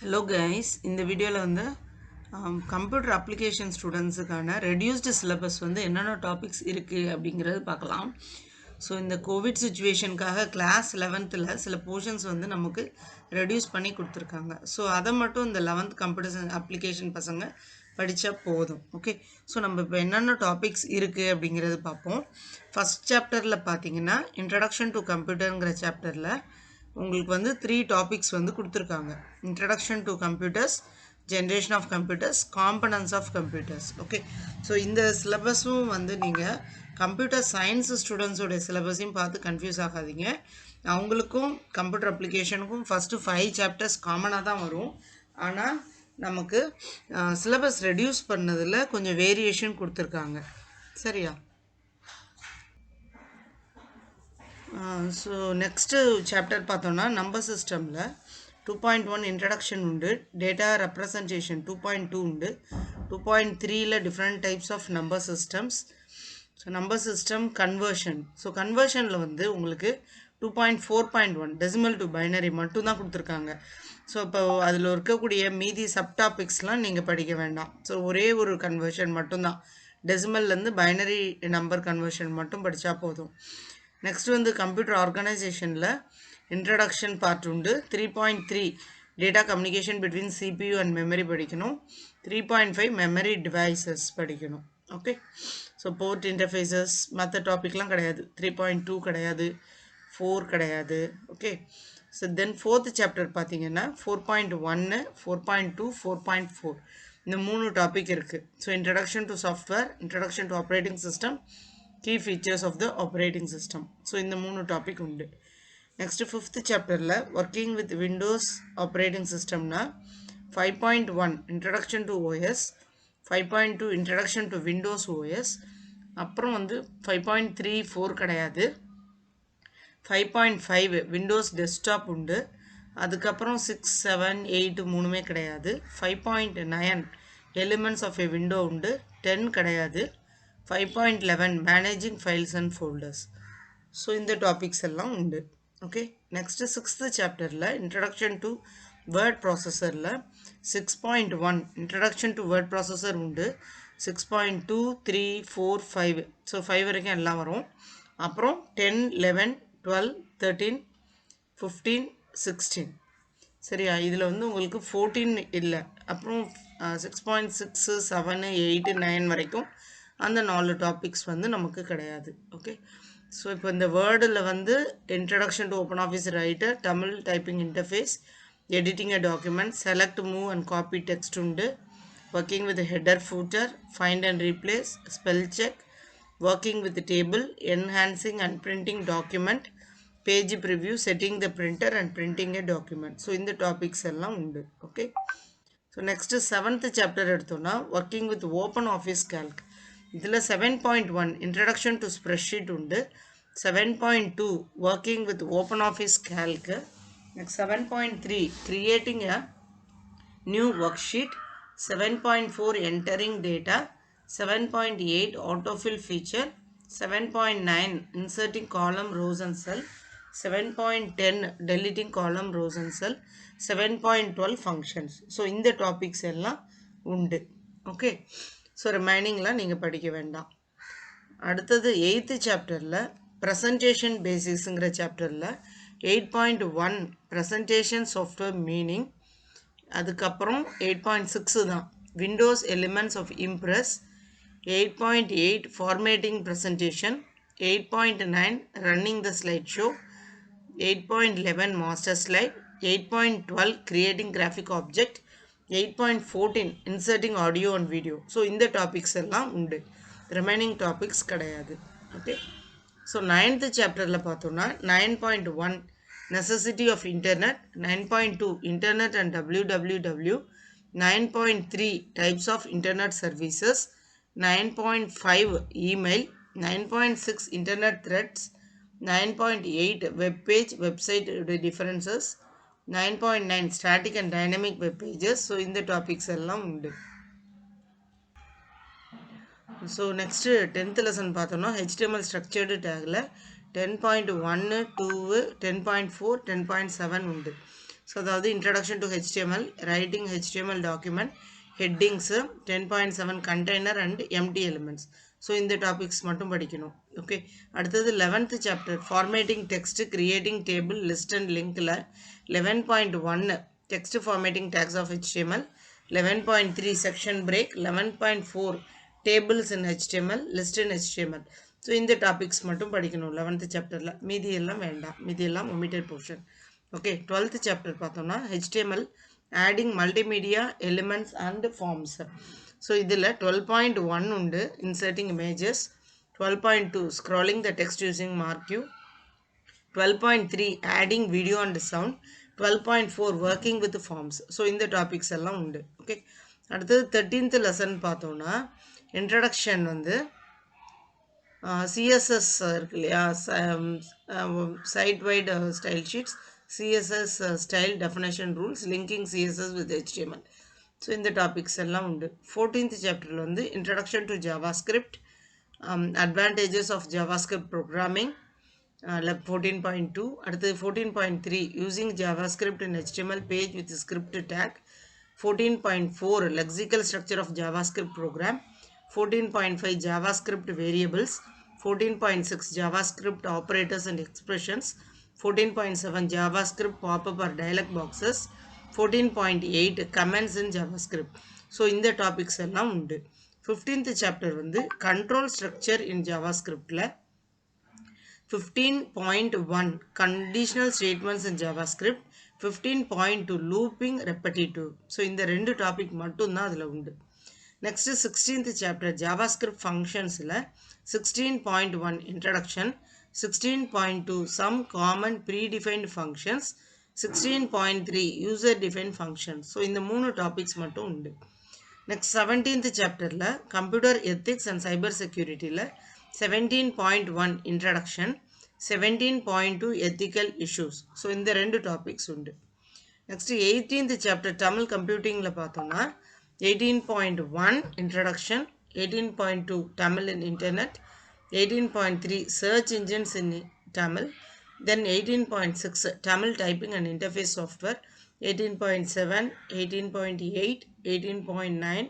Hello guys, இந்த வீடியோவில் வந்து கம்ப்யூட்டர் அப்ளிகேஷன் ஸ்டூடெண்ட்ஸுக்கான ரெடியூஸ்டு சிலபஸ் வந்து என்னென்ன டாபிக்ஸ் இருக்குது அப்படிங்கிறது பார்க்கலாம். ஸோ இந்த கோவிட் சுச்சுவேஷனுக்காக கிளாஸ் 11th சில போர்ஷன்ஸ் வந்து நமக்கு ரெடியூஸ் பண்ணி கொடுத்துருக்காங்க. ஸோ அதை மட்டும் இந்த 11th கம்ப்யூட்டர் அப்ளிகேஷன் பசங்க படித்தா போதும். ஓகே, ஸோ நம்ம இப்போ என்னென்ன டாபிக்ஸ் இருக்குது அப்படிங்கிறது பார்ப்போம். ஃபஸ்ட் சாப்டரில் பார்த்தீங்கன்னா இன்ட்ரடக்ஷன் டு கம்ப்யூட்டருங்கிற சாப்டரில் உங்களுக்கு வந்து 3 டாபிக்ஸ் வந்து கொடுத்துருக்காங்க. Introduction to computers, generation of computers, components of computers. Okay, so இந்த சிலபஸும் வந்து நீங்கள் கம்ப்யூட்டர் சயின்ஸ் ஸ்டூடெண்ட்ஸோடைய சிலபஸையும் பார்த்து கன்ஃபியூஸ் ஆகாதீங்க. அவங்களுக்கும் கம்ப்யூட்டர் அப்ளிகேஷனுக்கும் ஃபஸ்ட்டு 5 சாப்டர்ஸ் காமனாக தான் வரும். ஆனால் நமக்கு சிலபஸ் ரெடியூஸ் பண்ணதில் கொஞ்சம் வேரியேஷன் கொடுத்துருக்காங்க. சரியா? ஸோ நெக்ஸ்ட்டு சாப்டர் பார்த்தோன்னா நம்பர் சிஸ்டமில் 2.1 இன்ட்ரடக்ஷன் உண்டு, டேட்டா ரெப்ரசன்டேஷன் 2.2 உண்டு, 2.3ல் different types of number systems. So number system conversion. So கன்வர்ஷனில் வந்து உங்களுக்கு 2.4.1 டெசிமல் டு பைனரி மட்டும்தான் கொடுத்துருக்காங்க. ஸோ இப்போ அதில் இருக்கக்கூடிய மீதி சப்டாபிக்ஸ்லாம் நீங்கள் படிக்க வேண்டாம். ஸோ ஒரே ஒரு கன்வர்ஷன் மட்டும்தான், டெசிமல்லேருந்து பைனரி நம்பர் கன்வர்ஷன் மட்டும் படித்தா போதும். நெக்ஸ்ட் வந்து கம்ப்யூட்டர் ஆர்கனைசேஷனில் இன்ட்ரடக்ஷன் பார்ட் உண்டு. 3.3 data communication between CPU and memory படிக்கணும். 3.5 மெமரி டிவைசஸ் படிக்கணும். ஓகே, ஸோ போர்ட் இன்டர்ஃபேஸஸ் மற்ற டாபிக்லாம் கிடையாது. 3.2 கிடையாது, 4 கிடையாது. Okay, so then 4th chapter பார்த்தீங்கன்னா 4.1, 4.2, 4.4 இந்த 3 டாபிக் இருக்குது. So introduction to software, introduction to operating system, key features of the operating system. So இந்த 3 டாபிக் உண்டு. நெக்ஸ்ட் 5th சாப்டரில் ஒர்க்கிங் வித் விண்டோஸ் ஆப்ரேட்டிங் சிஸ்டம்னா 5.1 introduction to OS, 5.2 introduction to Windows OS, அப்புறம் வந்து 5.34 கிடையாது, 5.5 விண்டோஸ் டெஸ்க்டாப் உண்டு, அதுக்கப்புறம் 6, 7, 8 மூணுமே கிடையாது, 5.9 எலிமெண்ட்ஸ் ஆஃப் எ விண்டோ உண்டு, 10 கிடையாது, 5.11 managing files and folders. So இந்த டாபிக்ஸ் எல்லாம் உண்டு. ஓகே, நெக்ஸ்ட்டு 6th சாப்டரில் இன்ட்ரடக்ஷன் டு வேர்ட் ப்ராசஸரில் 6.1 இன்ட்ரடக்ஷன் டு வேர்ட் ப்ராசஸர் உண்டு, 6.2, 3, 4, 5 ஸோ 5 வரைக்கும் எல்லாம் வரும். அப்புறம் 10, 11, 12, 13, 15, 16 சரியா? இதில் வந்து உங்களுக்கு 14 இல்லை. அப்புறம் 6.6, 7, 8, 9 வரைக்கும் அந்த 4 டாபிக்ஸ் வந்து நமக்கு கிடையாது. ஓகே, ஸோ இப்போ இந்த வேர்டில் வந்து introduction to open office writer, Tamil typing interface, editing a document, select, move and copy text உண்டு, working with header footer, find and replace, spell check, working with table, enhancing and printing document, page preview, setting the printer and printing a document. So இந்த topics எல்லாம் உண்டு. Okay, so next 7th chapter எடுத்தோன்னா working with open office calc. இதில் 7.1 introduction to spreadsheet உண்டு, 7.2 working with open office calc, next 7.3 creating a new work sheet, 7.4 entering data, 7.8 autofill feature, 7.9 inserting column, rows and cell, 7.10 deleting column, rows and cell, 7.12 functions. So இந்த topics எல்லாம் உண்டு. Okay, so ரிமைனிங்லாம் நீங்கள் படிக்க வேண்டாம். அடுத்தது 8th சாப்டரில் presentation பேசிக்ஸுங்கிற சாப்டரில் 8.1 presentation software meaning, அதுக்கப்புறம் 8.6 தான் Windows elements of Impress, 8.8 formatting presentation, 8.9 running the slide show, 8.11 master slide, 8.12 creating graphic object, 8.14 inserting audio and video. So இந்த டாபிக்ஸ் எல்லாம் உண்டு, ரிமைனிங் டாபிக்ஸ் கிடையாது. ஓகே, ஸோ 9th சாப்டரில் பார்த்தோன்னா 9.1 necessity of internet, 9.2 internet and www, 9.3 types of internet services, 9.5 email, 9.6 internet threads, 9.8 web page website differences, 9.9 static and dynamic web pages. So இந்த topics எல்லாம் உண்டு. So next 10th lesson பார்த்தோன்னா HTML structured டேகில் 10.1, 2, 10.4, 10.7 உண்டு. So அதாவது introduction to HTML, writing HTML document, headings, 10.7 container and empty elements. So இந்த topics மட்டும் படிக்கணும். ஓகே, அடுத்தது 11th chapter formatting text, creating table, list and லிங்க்கில் 11.1 text formatting tags of HTML, 11.3 section break, 11.4 tables in HTML, list in HTML. So இந்த topics மட்டும் படிக்கணும் 11th சாப்டரில். மீதி எல்லாம் வேண்டாம், மீதி எல்லாம் omitted portion. Okay, 12th chapter பார்த்தோம்னா HTML, adding multimedia elements and forms. So இதில் 12.1 உண்டு, inserting images, 12.2 scrolling the text using marquee, 12.3 adding video and sound, 12.4 working with forms. So இந்த டாபிக்ஸ் எல்லாம் உண்டு. ஓகே, அடுத்தது 13th லெசன் பார்த்தோன்னா introduction வந்து CSS இருக்கு இல்லையா, site wide style sheets, CSS style definition rules, linking CSS with HTML. So இந்த topics எல்லாம் உண்டு. 14th சாப்டரில் வந்து introduction to JavaScript, advantages of JavaScript programming, 14.2. அடுத்தது 14.3 using JavaScript in HTML page with script tag, 14.4 lexical structure of JavaScript program, 14.5 JavaScript variables, 14.6 JavaScript operators and expressions, 14.7 JavaScript pop-up or dialog boxes, 14.8 comments in JavaScript. So இந்த topics எல்லாம் உண்டு. 15th chapter வந்து control structure in ஜாவாஸ்கிரிப்டில் 15.1 conditional statements in JavaScript, 15.2 looping repetitive. So இந்த ரெண்டு topic மட்டும்தான் அதில் உண்டு. நெக்ஸ்ட்டு 16th சாப்டர் ஜாவாஸ்கிரிப்ட் ஃபங்க்ஷன்ஸில் 16.1 introduction, 16.2 some common predefined functions, 16.3 user define functions. So இந்த 3 டாபிக்ஸ் மட்டும் உண்டு. நெக்ஸ்ட் 17th சாப்டரில் கம்ப்யூட்டர் எத்திக்ஸ் அண்ட் சைபர் செக்யூரிட்டியில் 17.1 இன்ட்ரடக்ஷன், 17.2 எத்திக்கல் இஷ்யூஸ். ஸோ இந்த ரெண்டு டாபிக்ஸ் உண்டு. நெக்ஸ்ட் 18th சாப்டர் தமிழ் கம்ப்யூட்டிங்கில் பார்த்தோம்னா 18.1 introduction, 18.2 Tamil in internet, 18.3 search engines in Tamil, then 18.6 Tamil typing and interface software, 18.7, 18.8, 18.9,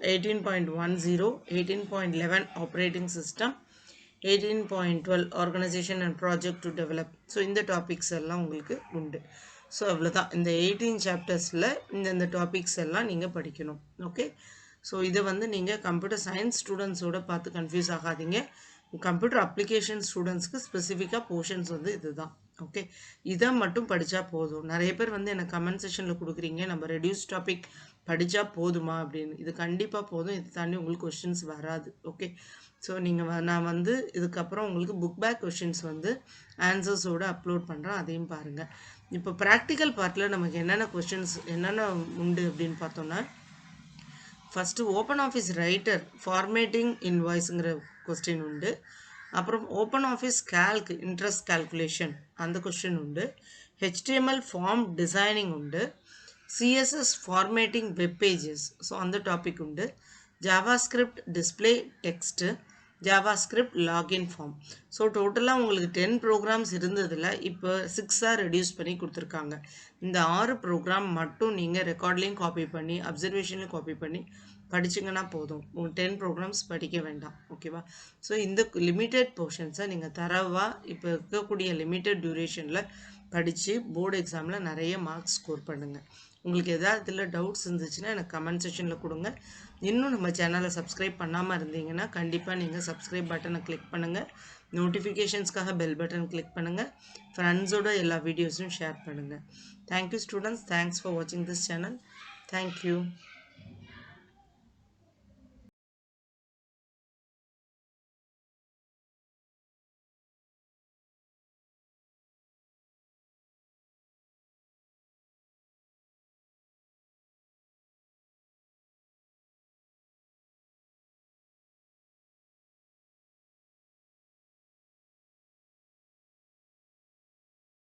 18.10, 18.11 operating system, 18.12 organization and project to develop. So இந்த topics எல்லாம் உங்களுக்கு உண்டு. ஸோ அவ்வளோதான், இந்த 18 சாப்டர்ஸில் இந்த டாபிக்ஸ் எல்லாம் நீங்கள் படிக்கணும். ஓகே, ஸோ இதை வந்து நீங்கள் கம்ப்யூட்டர் சயின்ஸ் ஸ்டூடெண்ட்ஸோட பார்த்து கன்ஃபியூஸ் ஆகாதீங்க. கம்ப்யூட்டர் அப்ளிகேஷன் ஸ்டூடெண்ட்ஸ்க்கு ஸ்பெசிஃபிக்காக போர்ஷன்ஸ் வந்து இதுதான். ஓகே, இதை மட்டும் படித்தா போதும். நிறைய பேர் வந்து எனக்கு கமெண்ட் செஷனில் கொடுக்குறீங்க, நம்ம ரெடியூஸ் டாபிக் படித்தா போதுமா அப்படின்னு. இது கண்டிப்பாக போதும், இது தாண்டி உங்களுக்கு கொஷின்ஸ் வராது. ஓகே, ஸோ நீங்கள் நான் வந்து இதுக்கப்புறம் உங்களுக்கு புக் பேக் கொஷின்ஸ் வந்து ஆன்சர்ஸோடு அப்லோட் பண்ணுறேன், அதையும் பாருங்கள். இப்போ ப்ராக்டிக்கல் பார்ட்டில் நமக்கு என்னென்ன கொஷின்ஸ் என்னென்ன உண்டு அப்படின்னு பார்த்தோன்னா, first open office writer formatting இன்வாய்ஸுங்கிற கொஸ்டின் உண்டு. அப்புறம் open office calc interest calculation அந்த கொஸ்டின் உண்டு. HTML ஃபார்ம் டிசைனிங் உண்டு. CSS formatting web pages, so அந்த டாபிக் உண்டு. JavaScript display text, JavaScript login form. So டோட்டலாக உங்களுக்கு 10 ப்ரோக்ராம்ஸ் இருந்ததில் இப்போ 6 ரெடியூஸ் பண்ணி கொடுத்துருக்காங்க. இந்த 6 ப்ரோக்ராம் மட்டும் நீங்கள் ரெக்கார்ட்லேயும் காப்பி பண்ணி அப்சர்வேஷன்லையும் காப்பி பண்ணி படிச்சிங்கன்னா போதும். 10 ப்ரோக்ராம்ஸ் படிக்க வேண்டாம். ஓகேவா? ஸோ இந்த லிமிட்டட் போர்ஷன்ஸை நீங்கள் தரவாக இப்போ இருக்கக்கூடிய லிமிட்டட் டியூரேஷனில் படித்து போர்டு எக்ஸாமில் நிறைய மார்க்ஸ் ஸ்கோர் பண்ணுங்கள். உங்களுக்கு எதாவது இதில் டவுட்ஸ் இருந்துச்சுன்னா எனக்கு கமெண்ட் செக்ஷனில் கொடுங்க. இன்னும் நம்ம சேனலை சப்ஸ்கிரைப் பண்ணாமல் இருந்தீங்கன்னா கண்டிப்பாக நீங்கள் சப்ஸ்கிரைப் பட்டனை கிளிக் பண்ணுங்கள். நோட்டிஃபிகேஷன்ஸ்க்காக பெல் பட்டன் கிளிக் பண்ணுங்கள். ஃப்ரெண்ட்ஸோட எல்லா வீடியோஸும் ஷேர் பண்ணுங்கள். Thank you students. தேங்க்ஸ் ஃபார் வாட்சிங் திஸ் சேனல். தேங்க்யூ.